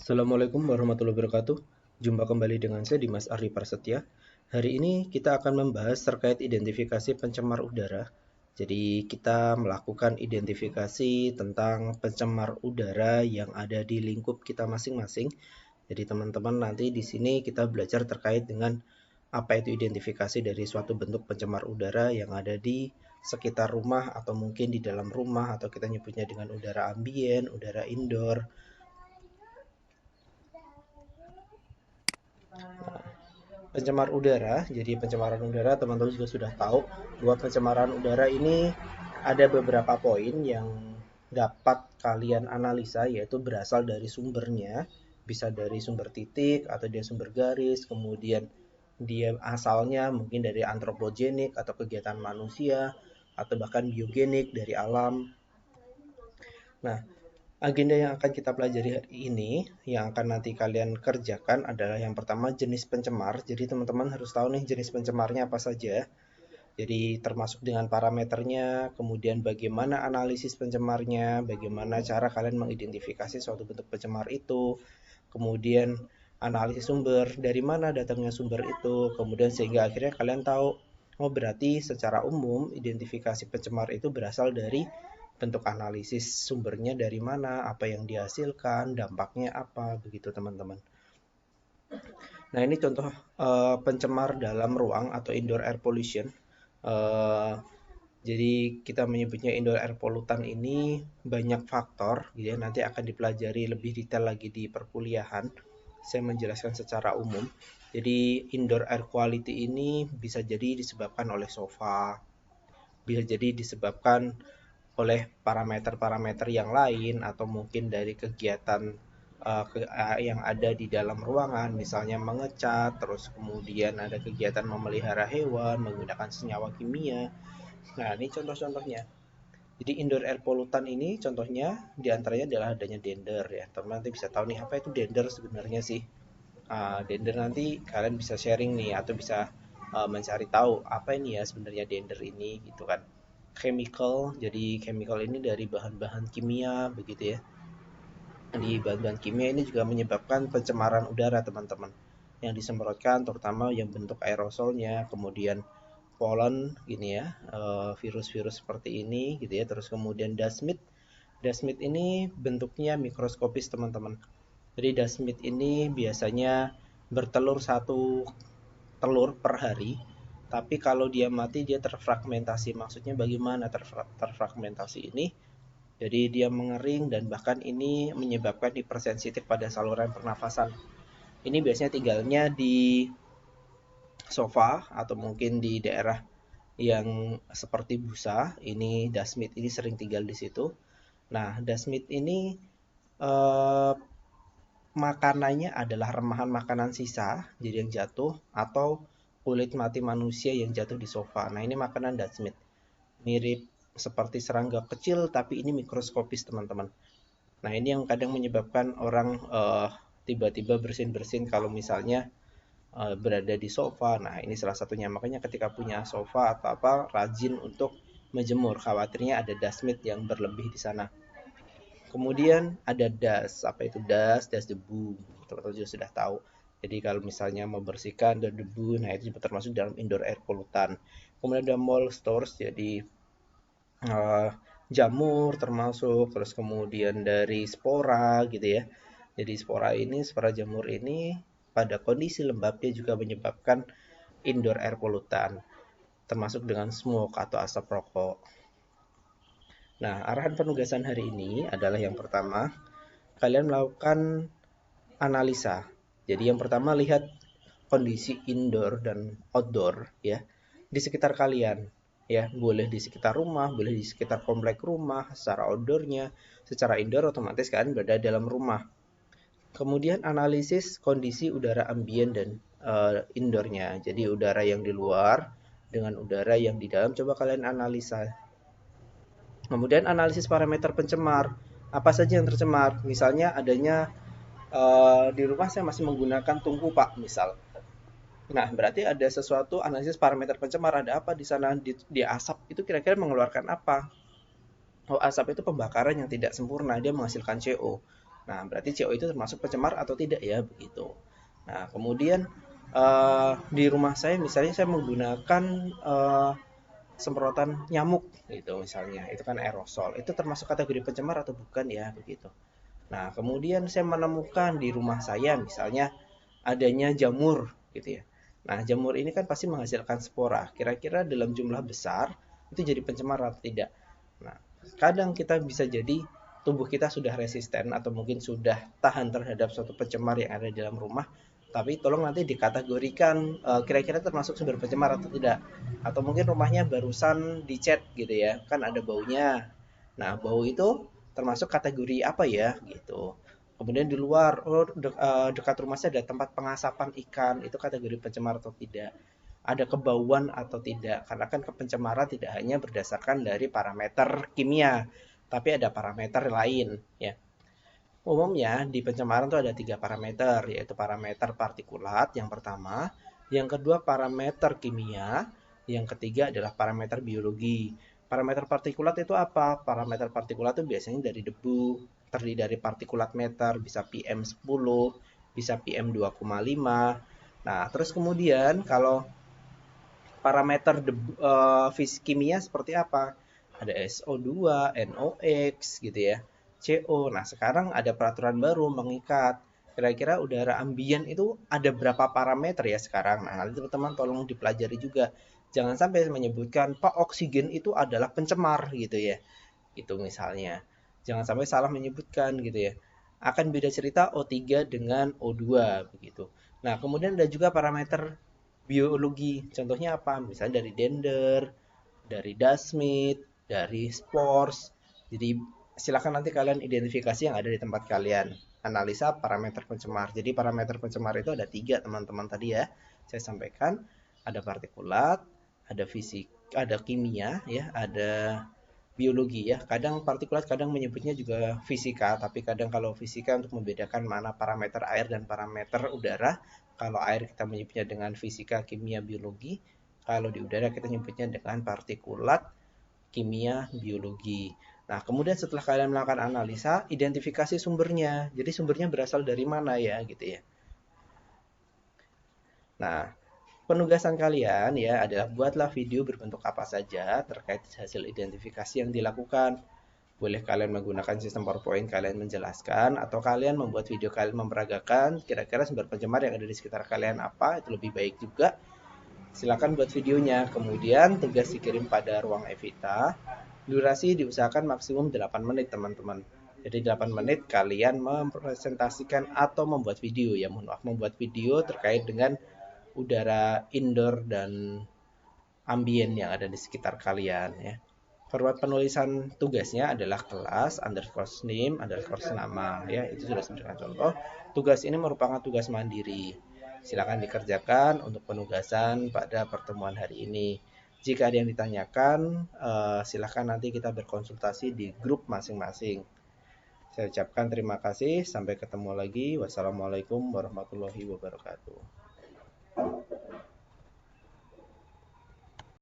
Assalamualaikum warahmatullahi wabarakatuh. Jumpa kembali dengan saya Dimas Ardi Prasetya. Hari ini kita akan membahas terkait identifikasi pencemar udara. Jadi kita melakukan identifikasi tentang pencemar udara yang ada di lingkup kita masing-masing. Jadi teman-teman nanti di sini kita belajar terkait dengan apa itu identifikasi dari suatu bentuk pencemar udara yang ada di sekitar rumah atau mungkin di dalam rumah atau kita nyebutnya dengan udara ambien, udara indoor. Pencemar udara, jadi pencemaran udara teman-teman juga sudah tahu bahwa pencemaran udara ini ada beberapa poin yang dapat kalian analisa, yaitu berasal dari sumbernya, bisa dari sumber titik atau dia sumber garis, kemudian dia asalnya mungkin dari antropogenik atau kegiatan manusia, atau bahkan biogenik dari alam. Nah, agenda yang akan kita pelajari hari ini, yang akan nanti kalian kerjakan adalah yang pertama jenis pencemar. Jadi teman-teman harus tahu nih jenis pencemarnya apa saja. Jadi termasuk dengan parameternya, kemudian bagaimana analisis pencemarnya, bagaimana cara kalian mengidentifikasi suatu bentuk pencemar itu, kemudian analisis sumber, dari mana datangnya sumber itu, kemudian sehingga akhirnya kalian tahu, oh berarti secara umum identifikasi pencemar itu berasal dari bentuk analisis sumbernya dari mana, apa yang dihasilkan, dampaknya apa, begitu teman-teman. Nah ini contoh pencemar dalam ruang atau indoor air pollution. Eh, jadi kita menyebutnya indoor air pollutant ini banyak faktor, gitu ya. Nanti akan dipelajari lebih detail lagi di perkuliahan. Saya menjelaskan secara umum. Jadi indoor air quality ini bisa jadi disebabkan oleh sofa, bisa jadi disebabkan oleh parameter-parameter yang lain atau mungkin dari kegiatan yang ada di dalam ruangan, misalnya mengecat, terus kemudian ada kegiatan memelihara hewan menggunakan senyawa kimia. Nah, ini contoh-contohnya. Jadi indoor air pollutant ini contohnya diantaranya adalah adanya dander ya. Teman nanti bisa tahu nih apa itu dander sebenarnya sih. Dander nanti kalian bisa sharing nih atau bisa mencari tahu apa ini ya sebenarnya dander ini gitu kan. Chemical, jadi chemical ini dari bahan-bahan kimia begitu ya. Di bahan-bahan kimia ini juga menyebabkan pencemaran udara teman-teman. Yang disemprotkan terutama yang bentuk aerosolnya, kemudian pollen gini ya, virus-virus seperti ini gitu ya. Terus kemudian dust mite. Dust mite ini bentuknya mikroskopis teman-teman. Jadi dust mite ini biasanya bertelur satu telur per hari, tapi kalau dia mati dia terfragmentasi. Maksudnya bagaimana terfragmentasi ini? Jadi dia mengering dan bahkan ini menyebabkan hipersensitif pada saluran pernafasan. Ini biasanya tinggalnya di sofa atau mungkin di daerah yang seperti busa. Ini dust mite ini sering tinggal di situ. Nah, dust mite ini eh, makanannya adalah remahan makanan sisa, jadi yang jatuh, atau kulit mati manusia yang jatuh di sofa. Nah, ini makanan dust mite. Mirip seperti serangga kecil, tapi ini mikroskopis, teman-teman. Nah, ini yang kadang menyebabkan orang tiba-tiba bersin-bersin kalau misalnya berada di sofa. Nah, ini salah satunya. Makanya ketika punya sofa atau apa, rajin untuk menjemur. Khawatirnya ada dust mite yang berlebih di sana. Kemudian ada dust. Apa itu dust? Dust debu. Teman-teman juga sudah tahu. Jadi kalau misalnya membersihkan dari debu, nah itu juga termasuk dalam indoor air pollutant. Kemudian ada mold stores, jadi uh, jamur termasuk, terus kemudian dari spora gitu ya. Jadi spora jamur ini pada kondisi lembab dia juga menyebabkan indoor air pollutant, termasuk dengan smoke atau asap rokok. Nah, arahan penugasan hari ini adalah yang pertama, kalian melakukan analisa. Jadi yang pertama lihat kondisi indoor dan outdoor ya di sekitar kalian ya, boleh di sekitar rumah, boleh di sekitar komplek rumah, secara outdoornya, secara indoor otomatis kalian berada dalam rumah. Kemudian analisis kondisi udara ambien dan indoornya, jadi udara yang di luar dengan udara yang di dalam coba kalian analisa. Kemudian analisis parameter pencemar, apa saja yang tercemar, misalnya adanya di rumah saya masih menggunakan tungku pak misal. Nah, berarti ada sesuatu analisis parameter pencemar, ada apa di sana di asap itu kira-kira mengeluarkan apa? Oh, asap itu pembakaran yang tidak sempurna, dia menghasilkan CO. Nah, berarti CO itu termasuk pencemar atau tidak ya, begitu. Nah, kemudian di rumah saya misalnya saya menggunakan semprotan nyamuk gitu misalnya, itu kan aerosol. Itu termasuk kategori pencemar atau bukan ya, begitu. Nah, kemudian saya menemukan di rumah saya misalnya adanya jamur gitu ya. Nah, jamur ini kan pasti menghasilkan spora. Kira-kira dalam jumlah besar itu jadi pencemar atau tidak? Nah, kadang kita bisa jadi tubuh kita sudah resisten atau mungkin sudah tahan terhadap suatu pencemar yang ada di dalam rumah, tapi tolong nanti dikategorikan kira-kira termasuk sumber pencemar atau tidak. Atau mungkin rumahnya barusan dicat gitu ya, kan ada baunya. Nah, bau itu termasuk kategori apa ya gitu. Kemudian di luar, oh dekat rumah saya ada tempat pengasapan ikan, itu kategori pencemar atau tidak. Ada kebauan atau tidak. Karena kan pencemaran tidak hanya berdasarkan dari parameter kimia, tapi ada parameter lain ya. Umumnya di pencemaran itu ada tiga parameter, yaitu parameter partikulat yang pertama, yang kedua parameter kimia, yang ketiga adalah parameter biologi. Parameter partikulat itu apa? Parameter partikulat itu biasanya dari debu, terdiri dari partikulat meter, bisa PM10, bisa PM2,5. Nah, terus kemudian kalau parameter fisik kimia seperti apa? Ada SO2, NOx gitu ya, CO. Nah, sekarang ada peraturan baru mengikat. Kira-kira udara ambien itu ada berapa parameter ya sekarang? Nah, nanti teman-teman tolong dipelajari juga. Jangan sampai menyebutkan, Pak, oksigen itu adalah pencemar gitu ya. Gitu misalnya. Jangan sampai salah menyebutkan gitu ya. Akan beda cerita O3 dengan O2 begitu. Nah, kemudian ada juga parameter biologi. Contohnya apa? Misalnya dari Dender, dari Dasmit, dari Spores. Jadi silakan nanti kalian identifikasi yang ada di tempat kalian. Analisa parameter pencemar. Jadi parameter pencemar itu ada tiga teman-teman tadi ya. Saya sampaikan ada partikulat, ada fisik, ada kimia ya, ada biologi ya. Kadang partikulat kadang menyebutnya juga fisika, tapi kadang kalau fisika untuk membedakan mana parameter air dan parameter udara. Kalau air kita menyebutnya dengan fisika, kimia, biologi. Kalau di udara kita menyebutnya dengan partikulat, kimia, biologi. Nah, kemudian setelah kalian melakukan analisa, identifikasi sumbernya. Jadi sumbernya berasal dari mana ya gitu ya. Nah, penugasan kalian ya adalah buatlah video berbentuk apa saja terkait hasil identifikasi yang dilakukan. Boleh kalian menggunakan sistem PowerPoint kalian menjelaskan atau kalian membuat video kalian memperagakan kira-kira sumber pencemar yang ada di sekitar kalian apa, itu lebih baik juga. Silakan buat videonya, kemudian tugas dikirim pada ruang Evita. Durasi diusahakan maksimum 8 menit teman-teman. Jadi 8 menit kalian mempresentasikan atau membuat video ya, mohon maaf, membuat video terkait dengan udara indoor dan ambien yang ada di sekitar kalian ya. Format penulisan tugasnya adalah kelas underscore name underscore nama ya, itu sudah sebutkan contoh. Tugas ini merupakan tugas mandiri. Silakan dikerjakan untuk penugasan pada pertemuan hari ini. Jika ada yang ditanyakan, silakan nanti kita berkonsultasi di grup masing-masing. Saya ucapkan terima kasih. Sampai ketemu lagi. Wassalamualaikum warahmatullahi wabarakatuh.